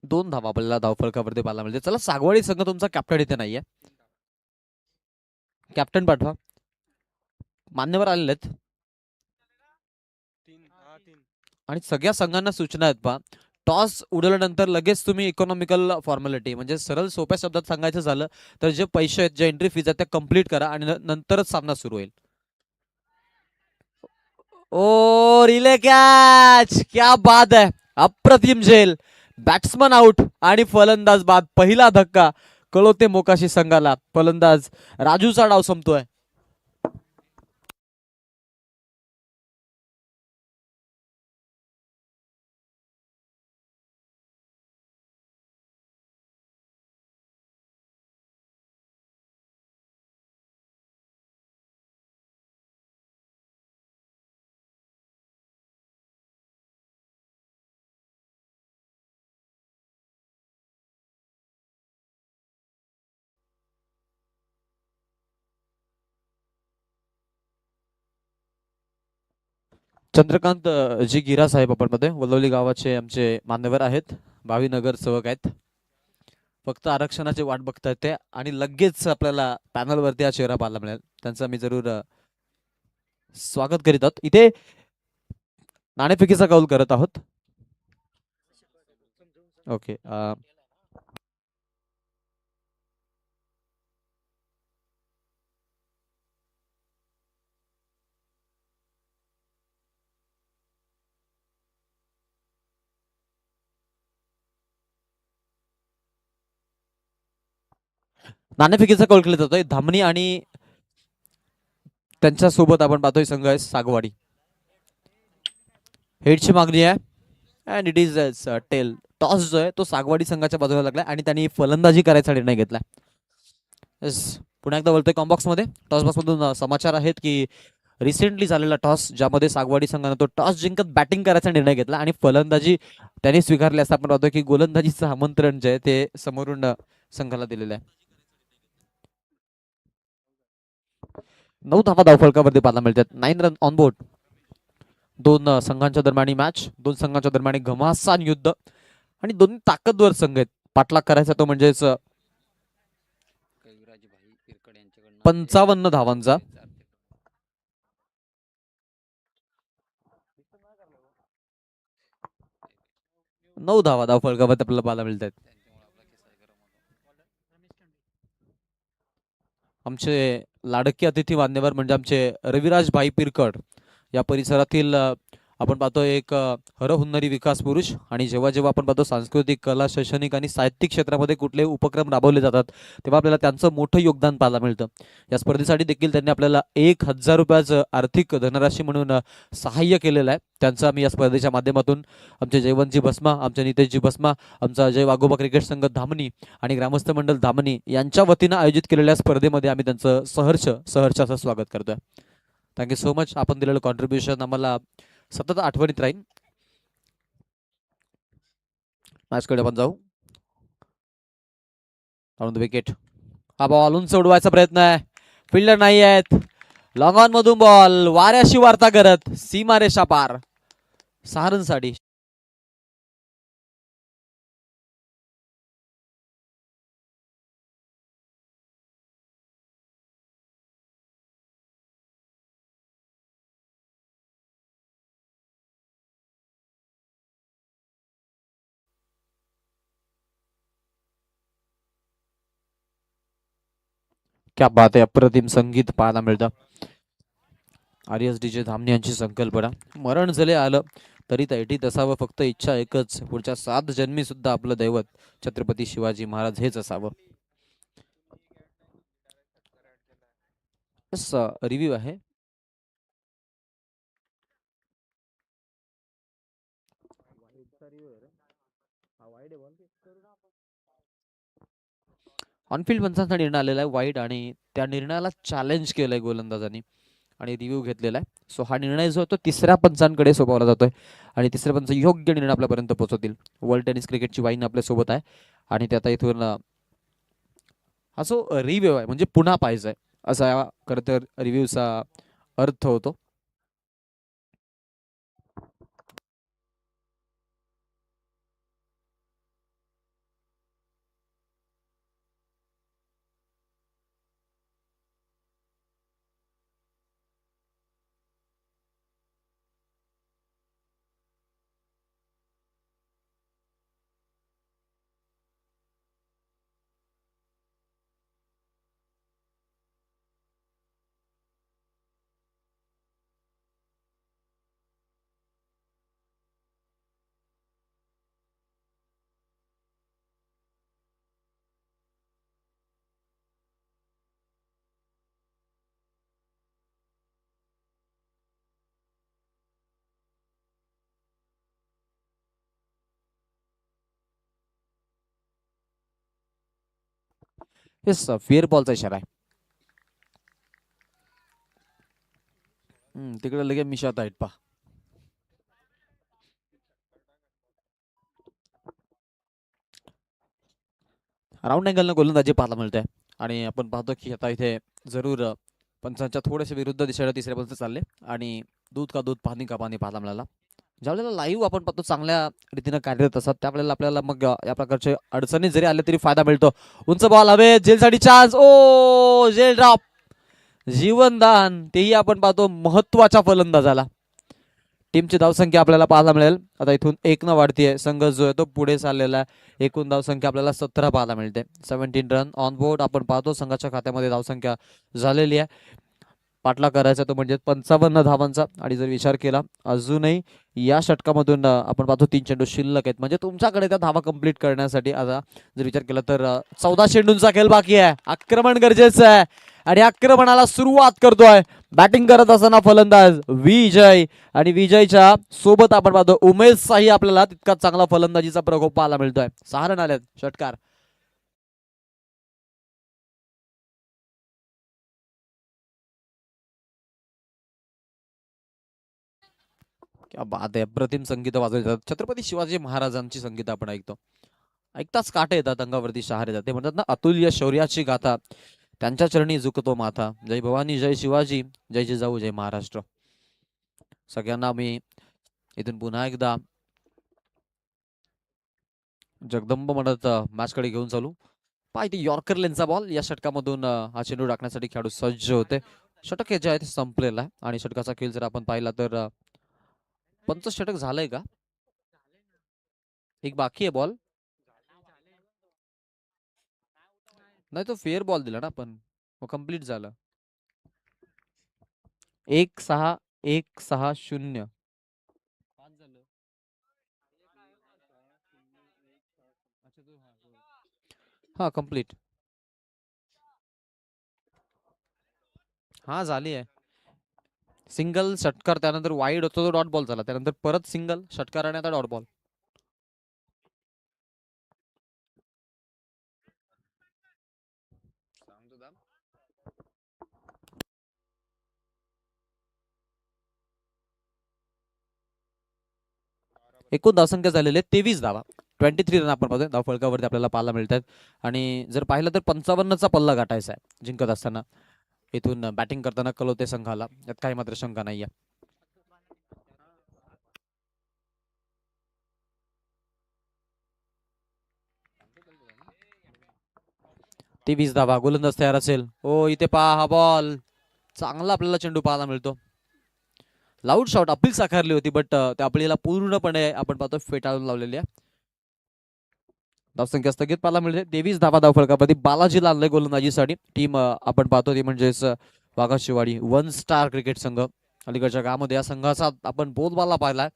दोन धावा आपल्याला धावफलकावरती पाहायला मिळते. चला सागवाडी संघ तुमचा कॅप्टन इथे नाहीये, कॅप्टन पाठवा. मान्यवर आलेले आहेत आणि सगळ्या संघांना सूचना आहेत पहा. टॉस उडवल्यानंतर लगेच तुम्ही इकॉनॉमिकल फॉर्मॅलिटी म्हणजे सरळ सोप्या शब्दात सांगायचं झालं तर जे पैसे आहेत, जे एंट्री फीज आहेत त्या कंप्लीट करा आणि नंतरच सामना सुरू होईल. ओ रिले कॅच, क्या बात है, अप्रतिम झेल. बॅट्समन आउट आणि फलंदाज बाद. पहिला धक्का कळोते मोकाशी संघाला. फलंदाज राजूचा डाव संपतोय. चंद्रकांत जी गिरा साहेब आपण मध्ये वल्लवली गावाचे आमचे मान्यवर आहेत, भावी नगर सेवक आहेत. फक्त आरक्षणाची वाट बघतायत ते आणि लगेच आपल्याला पॅनल वरती हा चेहरा पाहायला मिळेल. त्यांचं आम्ही जरूर स्वागत करीत आहोत. इथे नाणेफेकीचा कौल करत आहोत. ओके. नाणेफेकीचा कौल केला जातोय. धामणी आणि त्यांच्या सोबत आपण पाहतोय संघ आहे सागवाडी. हेडची मागणी आहे and it is tail. Toss जो आहे तो सागवाडी संघाच्या बाजूला लागला आणि त्यांनी फलंदाजी करायचा निर्णय घेतला. येस, पुन्हा एकदा बोलतोय कॉम्बॉक्स मध्ये. टॉस बॉक्स मधून समाचार आहेत की रिसेंटली झालेला टॉस ज्यामध्ये सागवाडी संघाने तो टॉस जिंकत बॅटिंग करायचा निर्णय घेतला आणि फलंदाजी त्यांनी स्वीकारली असं आपण पाहतोय की गोलंदाजीचं आमंत्रण जे आहे ते समोरून संघाला दिलेलं आहे. 9 धावा धावफलकावरती पाहायला मिळतात. 9 रन ऑन बोर्ड. दोन संघांच्या दरम्यान मॅच, दोन संघांच्या दरम्यान घमासान युद्ध आणि दोन्ही ताकदवर संघ आहेत. पाठलाग करायचा तो म्हणजेच 55 धावांचा. 9 धावा धावफलकावरती आपल्याला पाहायला मिळतात. आमचे लाडके अतिथी मान्यवर म्हणजे आमचे रविराज भाई पिरकड या परिसरातील आपण पाहतो एक हरहुन्नरी विकास पुरुष. आणि जेव्हा जेव्हा आपण पाहतो सांस्कृतिक, कला, शैक्षणिक आणि साहित्यिक क्षेत्रामध्ये कुठले उपक्रम राबवले जातात तेव्हा आपल्याला त्यांचं मोठं योगदान पाहायला मिळतं. या स्पर्धेसाठी देखील त्यांनी आपल्याला 1,000 रुपयाचं आर्थिक धनराशी म्हणून सहाय्य केलेलं आहे. त्यांचं आम्ही या स्पर्धेच्या माध्यमातून आमचे जयवंतजी भस्मा, आमचे नितेशजी भस्मा, आमचा जय वाघोबा क्रिकेट संघ धामणी आणि ग्रामस्थ मंडळ धामणी यांच्या वतीनं आयोजित केलेल्या स्पर्धेमध्ये आम्ही त्यांचं सहर्ष असं स्वागत करतोय. Thank you so much. आपण दिलेलं कॉन्ट्रीब्युशन आम्हाला सतत आठवणीत राहील. मॅचकडे आपण जाऊ. विकेट. हा बॉल उंच उडवायचा प्रयत्न आहे. फिल्डर नाही आहेत. लॉंग ऑन मधून बॉल वाऱ्याशी वार्ता करत सीमारेषा पार 6 रनसाठी. क्या बात आहे. अप्रतिम संगीत पाहायला मिळतं. RSDJ धामणी यांची संकल्पना. मरण जले आलं तरी तैटीत असावं, फक्त इच्छा एकच, पुढच्या 7 जन्मी सुद्धा आपलं दैवत छत्रपती शिवाजी महाराज हेच असावं. रिव्ह्यू आहे. ऑनफिल्ड पंचांचा निर्णय आलेला आहे वाईड आणि त्या निर्णयाला चॅलेंज केलंय गोलंदाजांनी आणि रिव्ह्यू घेतलेला आहे. सो हा निर्णय जो आहे तो तिसऱ्या पंचांकडे सोपवला जातोय आणि तिसऱ्या पंच योग्य निर्णय आपल्यापर्यंत पोहोचवतील. वर्ल्ड टेनिस क्रिकेटची वाईन आपल्या सोबत आहे आणि ते आता इथून हा जो रिव्ह्यू आहे म्हणजे पुन्हा पाहिजे असा खरं तर रिव्ह्यूचा अर्थ होतो. येस, फेअर बॉलचा इशारा आहे. तिकडे लगेच मिशात आहेत पहा. राऊंड अँगलनं गोलंदाजी पाहायला मिळते आणि आपण पाहतो की आता इथे जरूर पंचांच्या थोडेसे विरुद्ध दिशेला तिसऱ्या बॉलचे चालले आणि दूध का दूध पाणी का पाणी पाहायला मिळाला. ज्यावेळेला लाईव्ह आपण पाहतो चांगल्या रीतीनं कार्यरत असतात त्यावेळेला आपल्याला मग या प्रकारचे अडचणी जरी आले तरी फायदा मिळतो. उंच बॉल हवे जेलसाठी चान्स. ओ जेल ड्रॉप जीवनदान तेही आपण पाहतो महत्वाच्या फलंदाजाला. टीमची धावसंख्या आपल्याला पाहायला मिळेल आता इथून 1 न वाढतीये. संघ जो आहे तो पुढे चाललेला आहे. एकूण धावसंख्या आपल्याला 17 पाहायला मिळते. 17 रन ऑन बोर्ड आपण पाहतो. संघाच्या खात्यामध्ये धावसंख्या झालेली आहे. पाठला करायचा तो म्हणजे 55 धावांचा. आणि जर विचार केला अजूनही या षटकामधून आपण पाहतो 3 चेंडू शिल्लक आहेत. म्हणजे तुमच्याकडे त्या धावा कंप्लीट करण्यासाठी आता जर विचार केला तर 14 चेंडूंचा खेळ बाकी आहे. आक्रमण गरजेचं आहे आणि आक्रमणाला सुरुवात करतोय बॅटिंग करत असताना फलंदाज विजय. आणि विजयच्या सोबत आपण पाहतो उमेश शाही आपल्याला तितका चांगला फलंदाजीचा प्रकोप पाहायला मिळतोय. 6 रन आलेत. षटकार क्या बात आहे. अप्रतिम संगीत वाजवले जातात. छत्रपती शिवाजी महाराजांची संगीत आपण ऐकतो. ऐकताच काटे येतात अंगावरती शहारे येतात. ते म्हणतात ना अतुल्य शौर्याची गाथा त्यांच्या चरणी झुकतो माथा. जय भवानी जय शिवाजी जय जिजाऊ जय महाराष्ट्र. सगळ्यांना मी इथून पुन्हा एकदा जगदंब म्हणत मॅच कडे घेऊन चालू. पाय ते यॉर्कर लेनचा बॉल या षटकामधून हा चेंडू टाकण्यासाठी खेळाडू सज्ज होते. षटक हे जे आहे ते संपलेलं आहे आणि षटकाचा खेळ जर आपण पाहिला तर 50 षटक झालंय का? एक बाकी आहे बॉल. नाही तो फेअर बॉल दिला ना आपण. मग कम्प्लीट झालं. 1-6-1-6-0 हा कम्प्लीट. हा झाली आहे. सिंगल षटकार त्यानंतर वाईड होतो तो डॉट बॉल झाला. त्यानंतर परत सिंगल षटकार आणि आता डॉट बॉल. एकूण धावसंख्या झालेली 23 धावा. 23 रन आपण पाहतोय धावफलकावरती आपल्याला पाहायला मिळतात. आणि जर पाहिलं तर 55चा पल्ला गाठायचा आहे जिंकत असताना. इथून बॅटिंग करताना कळवते संघाला यात काही मात्र शंका नाहीये. ती 20 धावा गोलंदाज तयार असेल. हो इथे पहा हा बॉल चांगला आपल्याला चेंडू पाहायला मिळतो. लाऊड शॉट अपील साकारली होती बट त्या अपीलला पूर्णपणे आपण पाहतो फेटाळून लावलेली आहे. धावसंख्या स्थगित पाहायला मिळते. 23 धावा धावफलकावरती बालाजी आणलंय गोलंदाजीसाठी. टीम आपण पाहतो ती म्हणजेच वाघा शिवाडी 1 स्टार क्रिकेट संघ. अलीकडच्या काळामध्ये या संघाचा आपण बोलबाला पाहिलाय.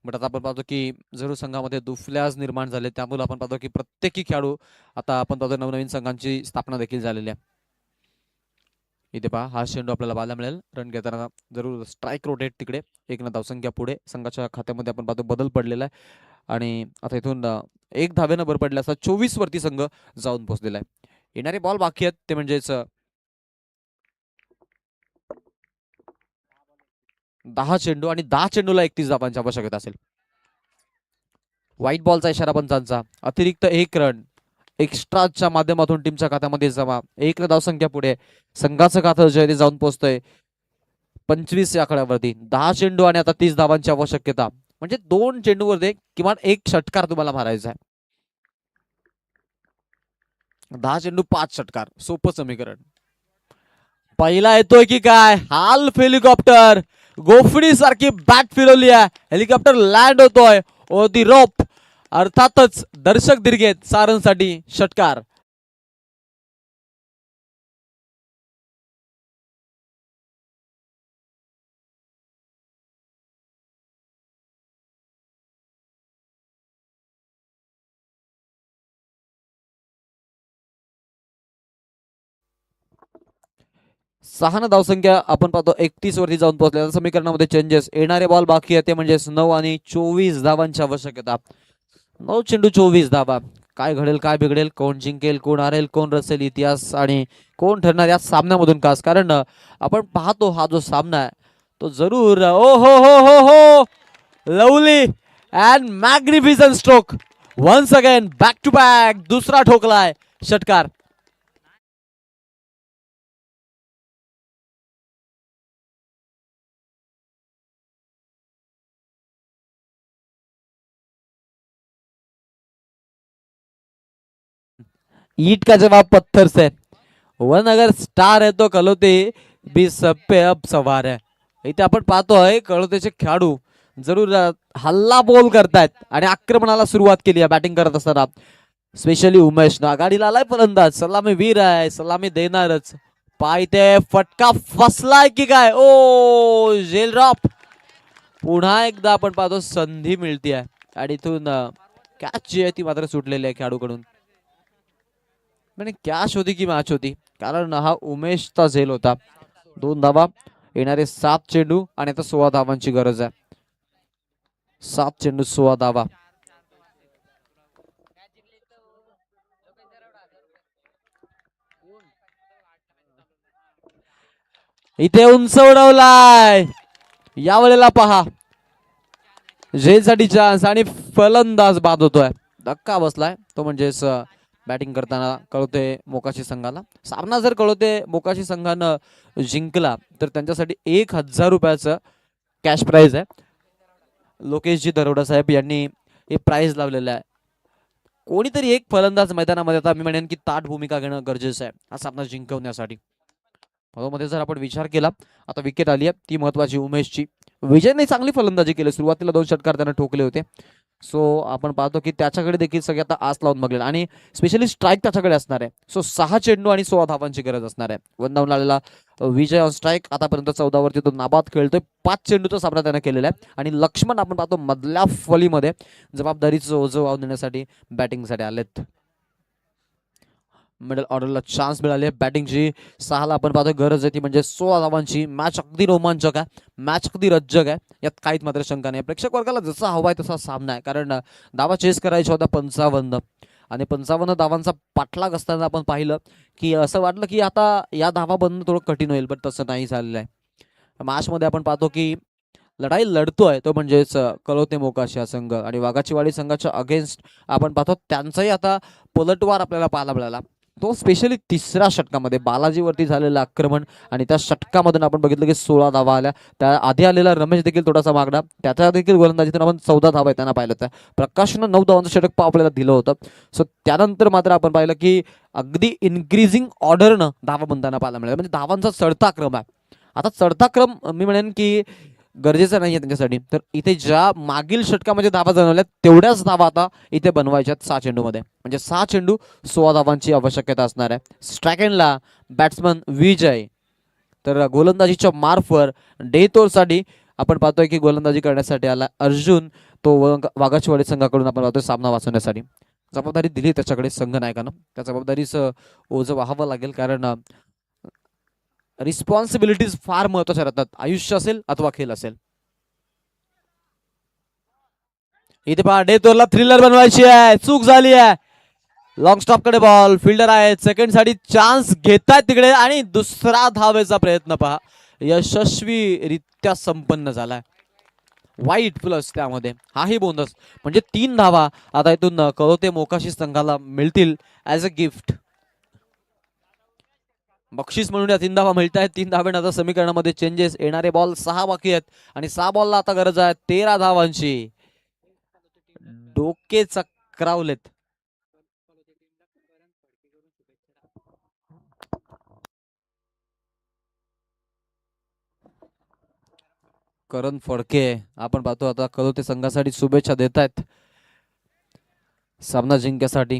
बट आता आपण पाहतो की जरूर संघामध्ये दुफल्याज निर्माण झाले. त्यामुळे आपण पाहतो की प्रत्येकी खेळाडू आता आपण पाहतो नवनवीन संघांची स्थापना देखील झालेली आहे. इथे पहा हा चेंडू आपल्याला पाहायला मिळेल. रन घेताना जरूर स्ट्राईक रोटेट तिकडे. 1 न धावसंख्या पुढे. संघाच्या खात्यामध्ये आपण पाहतो बदल पडलेला आहे. आणि आता इथून 1 धावेनं भर पडल्या असता 24 वरती संघ जाऊन पोहोचलेला आहे. येणारे बॉल बाकी आहेत ते म्हणजेच 10 चेंडू आणि 10 चेंडूला 31 धावांची आवश्यकता असेल. व्हाईट बॉलचा इशारा पंचांचा. अतिरिक्त 1 रन एक्स्ट्राच्या माध्यमातून टीमच्या खात्यामध्ये जमा. 1 धावसंख्या पुढे. संघाचं खातं जे ते जाऊन पोहोचतंय 25 या आकड्यावरती. 10 चेंडू आणि आता 30 धावांची आवश्यकता. म्हणजे 2 चेंडूवरती किमान 1 षटकार तुम्हाला मारायचा आहे. 10 चेंडू 5 षटकार सोपं समीकरण. पहिला येतोय की काय हाल्फ हेलिकॉप्टर गोफणी सारखी बॅट फिरवली आहे. हेलिकॉप्टर लँड होतोय ओ दी रोप. अर्थातच दर्शक दीर्घेत सारंगसाठी षटकार. सहा धावसंख्या आपण पाहतो 31 वरती जाऊन पोहोचल्या. समीकरणामध्ये चेंजेस. येणारे बॉल बाकी आहे ते म्हणजेच 9 आणि 24 धावांची आवश्यकता. 9 चेंडू 24 धावा. काय घडेल काय बिघडेल कोण जिंकेल कोण हारेल कोण रचेल इतिहास आणि कोण ठरणार या सामन्यामधून खास. कारण आपण पाहतो हा जो सामना आहे तो जरूर ओ हो lovely and magnificent stroke. Once again back to back दुसरा ठोकलाय षटकार. ईट का जवाब पत्थर से। वन अगर स्टार है तो कलोते भी सब पे अब सवार है. इथे आपण पाहतोय कळोतेचे खेळाडू जरूर हल्ला बोल करतायत आणि आक्रमणाला सुरुवात केली आहे बॅटिंग करत असताना. स्पेशली उमेश ना आघाडीला आलाय फलंदाज. सलामी वीर आहे, सलामी देणारच. पायते फटका फसलाय की काय. ओ जेल ड्रॉप. पुन्हा एकदा आपण पाहतो संधी मिळते आणि इथून कॅच जी आहे ती मात्र सुटलेली आहे खेळाडूकडून. म्हणजे कॅच होती की मॅच होती, कारण हा उमेशचा झेल होता. 2 धावा, येणारे 7 चेंडू आणि आता 16 धावांची गरज आहे. 7 चेंडू 16 धावा. इथे उंच उडवलाय. यावेळेला पहा झेलसाठी चान्स आणि फलंदाज बाद होतोय. धक्का बसलाय तो म्हणजेच बॅटिंग करताना कळवते मोकाशी संघाला. सामना जर कळवते मोकाशी संघानं जिंकला तर त्यांच्यासाठी 1000 रुपयाचं कॅश प्राइज आहे. लोकेशजी दरोडा साहेब यांनी हे प्राइज लावलेलं आहे. कोणीतरी एक फलंदाज मैदानामध्ये, आता मी म्हणेन की ताठ भूमिका घेणं गरजेचं आहे हा सामना जिंकवण्यासाठी. मध्ये जर आपण विचार केला, आता विकेट आली आहे ती महत्वाची उमेशची. विजयने चांगली फलंदाजी केली, सुरुवातीला 2 षटकार त्याने ठोकले होते. सो आपण पाहतो की त्याच्याकडे देखील सगळे आता आस लावून बघलेला आणि स्पेशली स्ट्राईक त्याच्याकडे असणार आहे. सो 6 चेंडू आणि 16 धावांची गरज असणार आहे. 1 डाऊन आलेला विजय ऑन स्ट्राईक. आतापर्यंत 14 वरती तो नाबाद खेळतोय. 5 चेंडूचा सामना त्याने केलेला आहे आणि लक्ष्मण आपण पाहतो मधल्या फलीमध्ये जबाबदारीचं ओझं वाहून देण्यासाठी बॅटिंगसाठी आलेत. मिडल ऑर्डरला चान्स मिळाले बॅटिंगची. 6ला आपण पाहतो गरज आहे ती म्हणजे 16 धावांची. मॅच अगदी रोमांचक आहे, मॅच अगदी रज्जक आहे, यात काहीच मात्र शंका नाही. प्रेक्षक वर्गाला जसा हवा आहे तसा सामना आहे, कारण धावा चेस करायचा होता 55 आणि 55 धावांचा पाठलाग असताना आपण पाहिलं की असं वाटलं की आता या धावा बनणं थोडं कठीण होईल, पण तसं नाही झालेलं आहे. मॅचमध्ये आपण पाहतो की लढाई लढतोय तो म्हणजेच कळवते मोकाशी हा संघ आणि वाघाचीवाडी संघाच्या अगेन्स्ट आपण पाहतो त्यांचाही आता पलटवार आपल्याला पाहायला मिळाला. तो स्पेशली 3ऱ्या षटकामध्ये बालाजीवरती झालेलं आक्रमण आणि त्या षटकामधून आपण बघितलं की 16 धावा आल्या. त्या आधी आलेला रमेश देखील थोडासा मागणा, त्याच्या देखील गोलंदाजीतून आपण 14 धावा त्यांना पाहिलं होतं. प्रकाशनं 9 धावांचं षटक आपल्याला दिलं होतं. सो त्यानंतर मात्र आपण पाहिलं की अगदी इन्क्रीजिंग ऑर्डरनं धावा बनताना पाहायला मिळाल्या. म्हणजे धावांचा चढता क्रम आहे. आता चढता क्रम मी म्हणेन की गरजेचं नाहीये त्यांच्यासाठी. तर इथे ज्या मागील षटकामध्ये धावा बनवल्या तेवढ्याच धावा आता इथे बनवायच्यात 6 चेंडूमध्ये. म्हणजे 6 चेंडू 16 धावांची आवश्यकता असणार आहे. स्ट्राईक एंडला बॅट्समन विजय. तर गोलंदाजीच्या मार्फवर डेतोरसाठी आपण पाहतोय की गोलंदाजी करण्यासाठी आला अर्जुन. तो वाघाचीवाडी संघाकडून आपण पाहतोय सामना वाचवण्यासाठी. जबाबदारी दिली त्याच्याकडे संघ नायकानं. त्या जबाबदारीचं ओझं वाहावं लागेल, कारण रिस्पॉन्सिबिलिटीज फार महत्वाच्या राहतात, आयुष्य असेल अथवा खेळ असेल. इथे पहा डेतोरला थ्रिलर बनवायची आहे, चूक झाली आहे. लॉंग स्टॉप कडे बॉल, फिल्डर आहे, सेकंड साठी चान्स घेतायत तिकडे आणि दुसरा धावेचा प्रयत्न पहा यशस्वीरित्या संपन्न झालाय. वाईट प्लस त्यामध्ये हाही बोनस म्हणजे 3 धावा आता इथून कळवते मोकाशी संघाला मिळतील ऍज अ गिफ्ट. बक्षीस म्हणून या 3 धावा मिळत आहेत. 3 धाव्याने आता समीकरणामध्ये चेंजेस. येणारे बॉल 6 बाकी आहेत आणि 6 बॉलला आता गरज आहे 13 धावांची. डोके चक्रावलेत. करण फडके आपण पाहतो आता कळवते संघासाठी शुभेच्छा देत आहेत सामना जिंकण्यासाठी.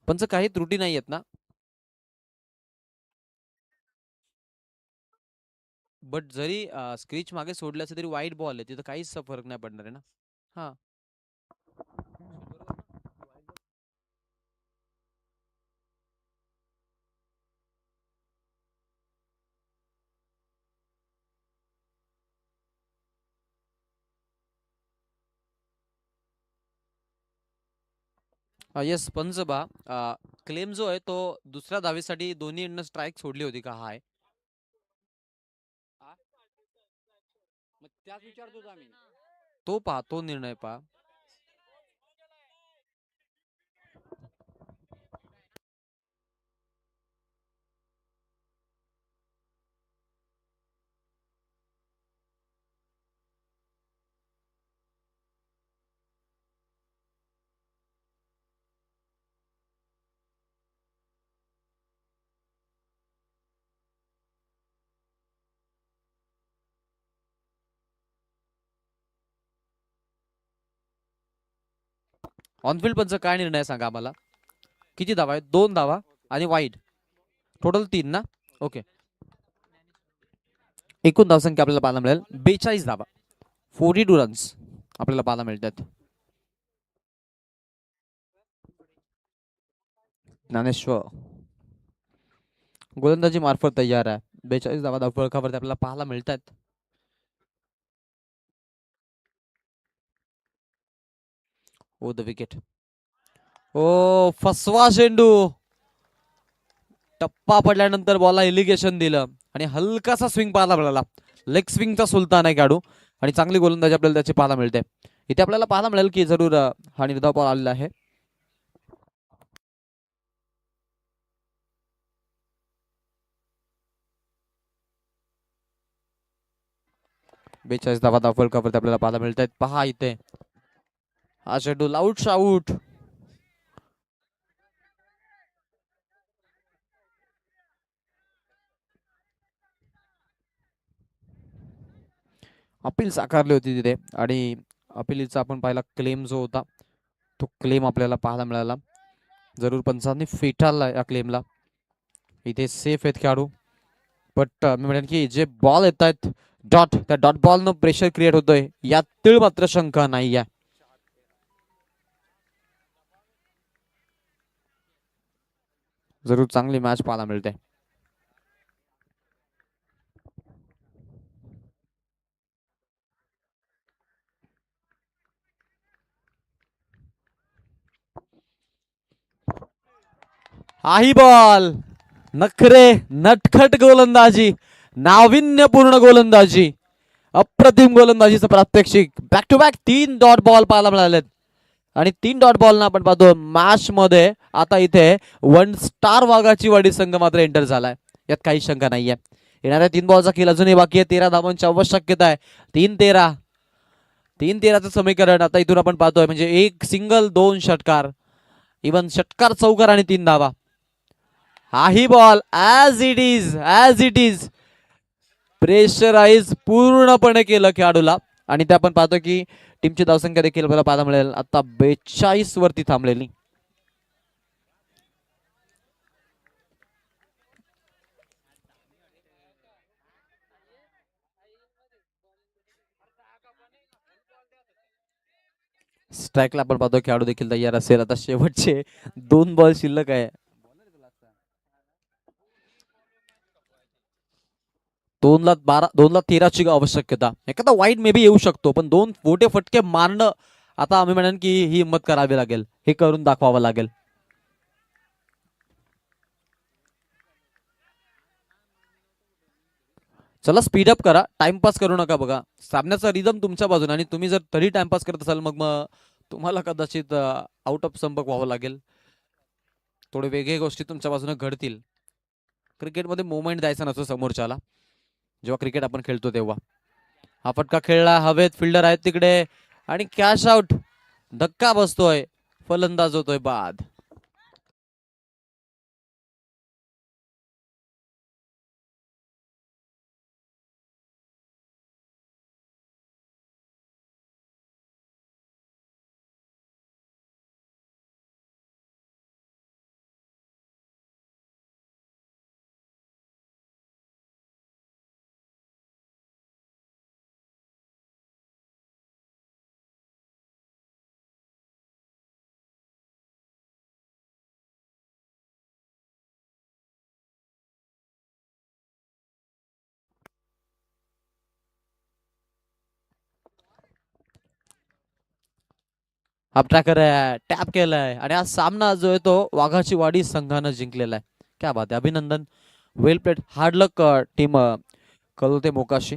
पण काही त्रुटी नाही आहेत ना. बट जरी स्क्रीच मागे सोडल्याचं तरी वाईट बॉल आहे, तिथं काहीच फरक नाही पडणार आहे ना. हा येस पंजबा. क्लेम जो आहे तो दुसऱ्या धावेसाठी दोन्ही स्ट्राईक सोडली होती का? हाय तो पहा, तो निर्णय पहा. ऑनफिल्ड पंच काय निर्णय सांगा आम्हाला. किती धावा आहेत? 2 धावा आणि वाईड. टोटल 3 ना. ओके. एकूण धावसंख्या आपल्याला पाहायला मिळेल 42 धावा. 42 रन्स आपल्याला पाहायला मिळतात. ज्ञानेश्वर गोलंदाजी मार्फत तयार आहे. 42 धावा धावफलकावरती आपल्याला पाहायला मिळतात. ओ द विकेट. ओ फसवा चेंडू. टप्पा पडल्यानंतर बॉलला एलिगेशन दिलं आणि हलकासा स्विंग पाहायला मिळाला. लेग स्विंगचा सुलतान आहे खेळाडू आणि चांगली गोलंदाजी आपल्याला त्याची पाहायला मिळते. इथे आपल्याला पाहायला मिळेल की जरूर हा निर्धाव बॉल आलेला आहे. बेचाळीस धावा धावफलकावरती आपल्याला पाहायला मिळत आहेत. पहा इथे हा शेड्यूल आउट आउट. अपील साकारली होती तिथे आणि अपिलीचा आपण पाहिला क्लेम जो होता तो क्लेम आपल्याला पाहायला मिळाला. जरूर पंचांनी फेटाळला या क्लेमला. इथे सेफ आहेत खेळाडू बट मी म्हणेन की जे बॉल येत आहेत डॉट त्या डॉट बॉल न प्रेशर क्रिएट होतोय यात तीळ मात्र शंका नाही आहे. जरूर चांगली मॅच पाहायला मिळते. हाही बॉल नखरे नटखट गोलंदाजी नाविन्यपूर्ण गोलंदाजी अप्रतिम गोलंदाजीचं प्रात्यक्षिक. Back to back 3 dot ball पाहायला मिळालेत आणि 3 डॉट बॉल ना आपण पाहतो मॅच मध्ये. आता इथे 1 स्टार वाघाची वाडी संघ मात्र एंटर झालाय यात काही शंका नाहीये. येणाऱ्या 3 बॉलचा खेळ अजूनही बाकी आहे. 13 धावांची आवश्यकता आहे. 3-13 समीकरण आता इथून आपण पाहतोय म्हणजे 1 सिंगल 2 षटकार इवन षटकार चौकार आणि 3 धावा. हाही ball as it is pressurise पूर्णपणे केलं खेळाडूला आणि ते आपण पाहतो की टीमची धावसंख्या देखील आपल्याला पाहायला मिळेल आता 42 वरती थांबलेली. स्ट्राईकला आपण पाहतो खेळाडू देखील तयार असेल. आता शेवटचे 2 बॉल शिल्लक आहे. 2-13 ची आवश्यकता. एखादा वाईट मे बी येऊ शकतो पण 2 मोठे फटके मारणं आता आम्ही म्हणेन की ही हिंमत करावी लागेल. हे करून दाखवावं लागेल. चला स्पीडअप करा. टाइमपास करू नका. बघा सामन्याचा रिदम तुमच्या बाजूने आणि तुम्ही जर तरी टाइमपास करत असाल मग तुम्हाला कदाचित आउट ऑफ संपर्क व्हावं लागेल. थोडे वेगळे गोष्टी तुमच्या बाजूने घडतील. क्रिकेटमध्ये मुवमेंट द्यायचा नसतो समोरच्याला जेव्हा क्रिकेट आपण खेळतो तेव्हा. हा फटका खेळला हवेत. फिल्डर आहेत तिकडे आणि कॅश आउट. धक्का बसतोय. फलंदाज होतोय बाद. हा ट्रॅकर टॅप केलाय आणि हा सामना जो आहे तो वाघाची वाडी संघानं जिंकलेला आहे. क्या बात आहे. अभिनंदन. वेल प्लेड. हार्ड लक टीम कळवते मोकाशी.